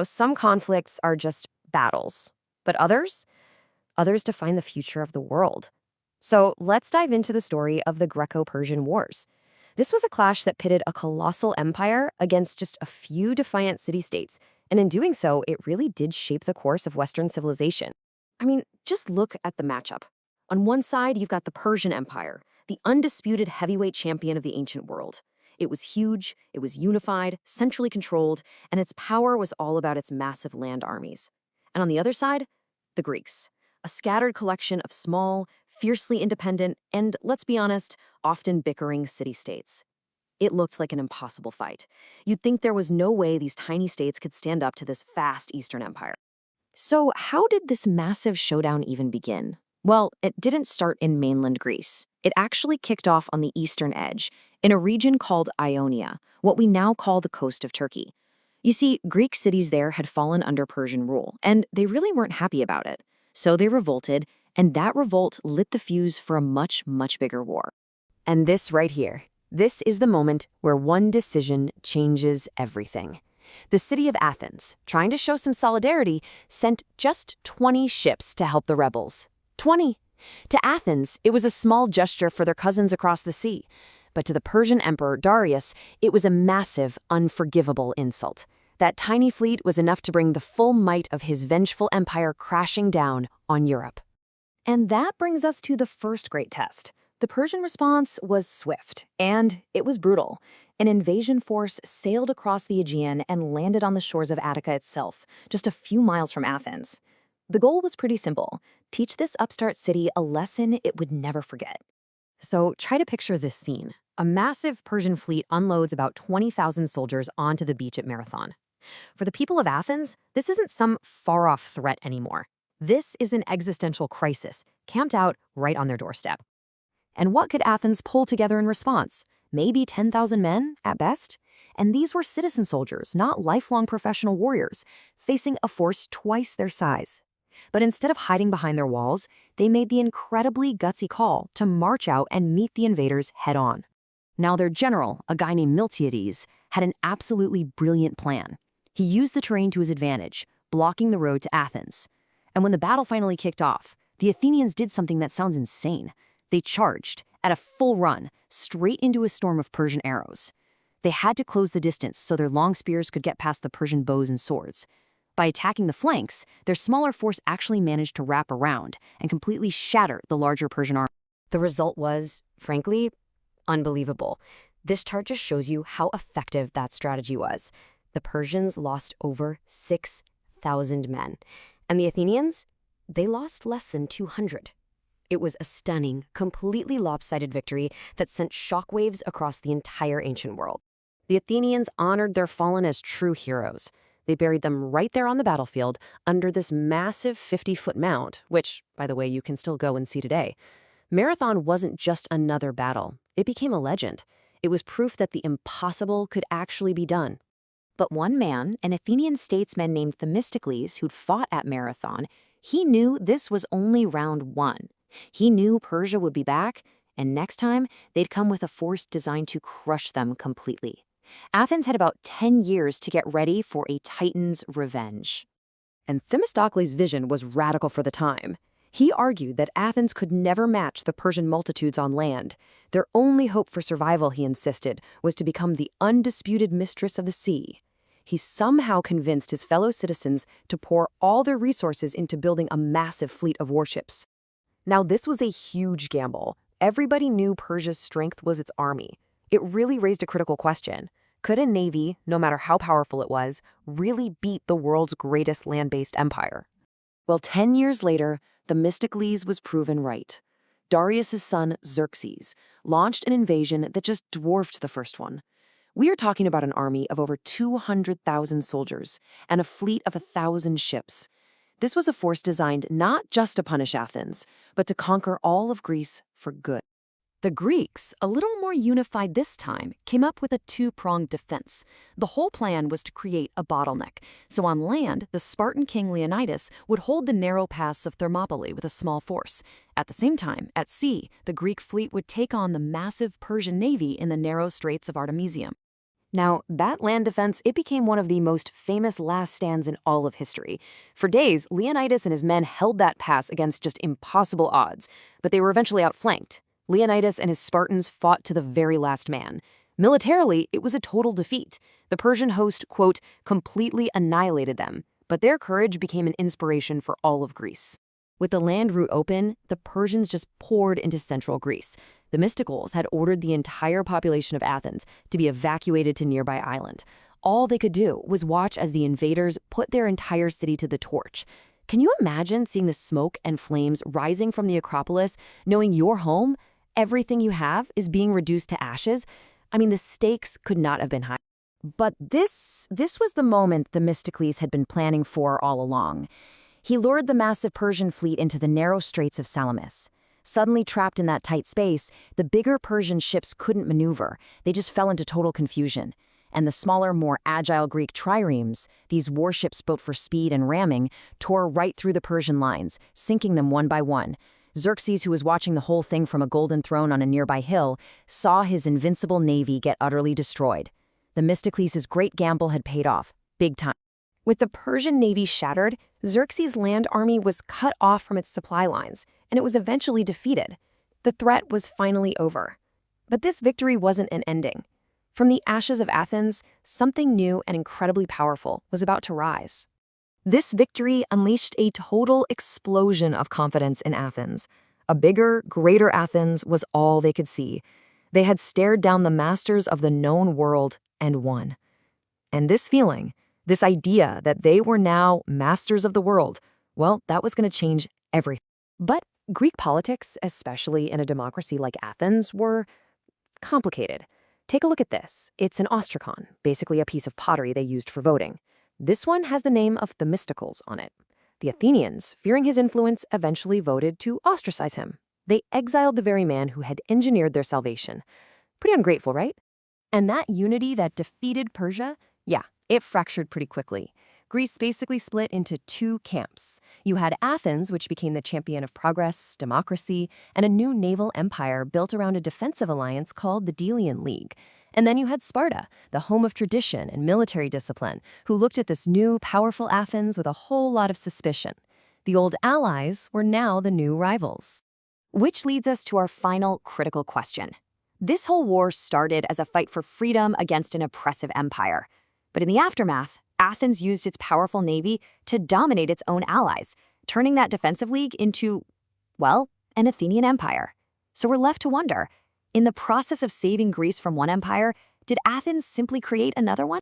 Some conflicts are just battles, but others define the future of the world. So let's dive into the story of the Greco-Persian Wars. This was a clash that pitted a colossal empire against just a few defiant city-states, and in doing so, it really did shape the course of Western civilization. I mean, just look at the matchup. On one side, you've got the Persian Empire, the undisputed heavyweight champion of the ancient world. It was huge, it was unified, centrally controlled, and its power was all about its massive land armies. And on the other side, the Greeks, a scattered collection of small, fiercely independent, and, let's be honest, often bickering city-states. It looked like an impossible fight. You'd think there was no way these tiny states could stand up to this vast Eastern Empire. So how did this massive showdown even begin? Well, it didn't start in mainland Greece. It actually kicked off on the eastern edge, in a region called Ionia, what we now call the coast of Turkey. You see, Greek cities there had fallen under Persian rule, and they really weren't happy about it. So they revolted, and that revolt lit the fuse for a much, much bigger war. And this right here, this is the moment where one decision changes everything. The city of Athens, trying to show some solidarity, sent just 20 ships to help the rebels. 20. To Athens, it was a small gesture for their cousins across the sea. But to the Persian emperor Darius, it was a massive, unforgivable insult. That tiny fleet was enough to bring the full might of his vengeful empire crashing down on Europe. And that brings us to the first great test. The Persian response was swift, and it was brutal. An invasion force sailed across the Aegean and landed on the shores of Attica itself, just a few miles from Athens. The goal was pretty simple: teach this upstart city a lesson it would never forget. So try to picture this scene. A massive Persian fleet unloads about 20,000 soldiers onto the beach at Marathon. For the people of Athens, this isn't some far-off threat anymore. This is an existential crisis, camped out right on their doorstep. And what could Athens pull together in response? Maybe 10,000 men, at best? And these were citizen soldiers, not lifelong professional warriors, facing a force twice their size. But instead of hiding behind their walls, they made the incredibly gutsy call to march out and meet the invaders head-on. Now their general, a guy named Miltiades, had an absolutely brilliant plan. He used the terrain to his advantage, blocking the road to Athens. And when the battle finally kicked off, the Athenians did something that sounds insane. They charged, at a full run, straight into a storm of Persian arrows. They had to close the distance so their long spears could get past the Persian bows and swords. By attacking the flanks, their smaller force actually managed to wrap around and completely shatter the larger Persian army. The result was, frankly, unbelievable. This chart just shows you how effective that strategy was. The Persians lost over 6,000 men, and the Athenians, they lost less than 200. It was a stunning, completely lopsided victory that sent shockwaves across the entire ancient world. The Athenians honored their fallen as true heroes. They buried them right there on the battlefield under this massive 50-foot mound, which, by the way, you can still go and see today. Marathon wasn't just another battle. It became a legend. It was proof that the impossible could actually be done. But one man, an Athenian statesman named Themistocles, who'd fought at Marathon, he knew this was only round one. He knew Persia would be back, and next time, they'd come with a force designed to crush them completely. Athens had about 10 years to get ready for a Titan's revenge. And Themistocles' vision was radical for the time. He argued that Athens could never match the Persian multitudes on land. Their only hope for survival, he insisted, was to become the undisputed mistress of the sea. He somehow convinced his fellow citizens to pour all their resources into building a massive fleet of warships. Now, this was a huge gamble. Everybody knew Persia's strength was its army. It really raised a critical question. Could a navy, no matter how powerful it was, really beat the world's greatest land-based empire? Well, 10 years later, Themistocles was proven right. Darius' son, Xerxes, launched an invasion that just dwarfed the first one. We are talking about an army of over 200,000 soldiers and a fleet of 1,000 ships. This was a force designed not just to punish Athens, but to conquer all of Greece for good. The Greeks, a little more unified this time, came up with a two-pronged defense. The whole plan was to create a bottleneck. So on land, the Spartan king Leonidas would hold the narrow pass of Thermopylae with a small force. At the same time, at sea, the Greek fleet would take on the massive Persian navy in the narrow straits of Artemisium. Now, that land defense, it became one of the most famous last stands in all of history. For days, Leonidas and his men held that pass against just impossible odds, but they were eventually outflanked. Leonidas and his Spartans fought to the very last man. Militarily, it was a total defeat. The Persian host, quote, completely annihilated them, but their courage became an inspiration for all of Greece. With the land route open, the Persians just poured into central Greece. The Mysticals had ordered the entire population of Athens to be evacuated to nearby island. All they could do was watch as the invaders put their entire city to the torch. Can you imagine seeing the smoke and flames rising from the Acropolis, knowing your home, everything you have, is being reduced to ashes? I mean, the stakes could not have been higher. But this was the moment Themistocles had been planning for all along. He lured the massive Persian fleet into the narrow straits of Salamis. Suddenly trapped in that tight space, the bigger Persian ships couldn't maneuver. They just fell into total confusion. And the smaller, more agile Greek triremes, these warships built for speed and ramming, tore right through the Persian lines, sinking them one by one. Xerxes, who was watching the whole thing from a golden throne on a nearby hill, saw his invincible navy get utterly destroyed. Themistocles' great gamble had paid off, big time. With the Persian navy shattered, Xerxes' land army was cut off from its supply lines, and it was eventually defeated. The threat was finally over. But this victory wasn't an ending. From the ashes of Athens, something new and incredibly powerful was about to rise. This victory unleashed a total explosion of confidence in Athens. A bigger, greater Athens was all they could see. They had stared down the masters of the known world and won. And this feeling, this idea that they were now masters of the world, well, that was going to change everything. But Greek politics, especially in a democracy like Athens, were complicated. Take a look at this. It's an ostracon, basically a piece of pottery they used for voting. This one has the name of Themistocles on it. The Athenians, fearing his influence, eventually voted to ostracize him. They exiled the very man who had engineered their salvation. Pretty ungrateful, right? And that unity that defeated Persia, yeah, it fractured pretty quickly. Greece basically split into two camps. You had Athens, which became the champion of progress, democracy, and a new naval empire built around a defensive alliance called the Delian League. And then you had Sparta, the home of tradition and military discipline, who looked at this new, powerful Athens with a whole lot of suspicion. The old allies were now the new rivals. Which leads us to our final critical question. This whole war started as a fight for freedom against an oppressive empire. But in the aftermath, Athens used its powerful navy to dominate its own allies, turning that defensive league into, well, an Athenian empire. So we're left to wonder, in the process of saving Greece from one empire, did Athens simply create another one?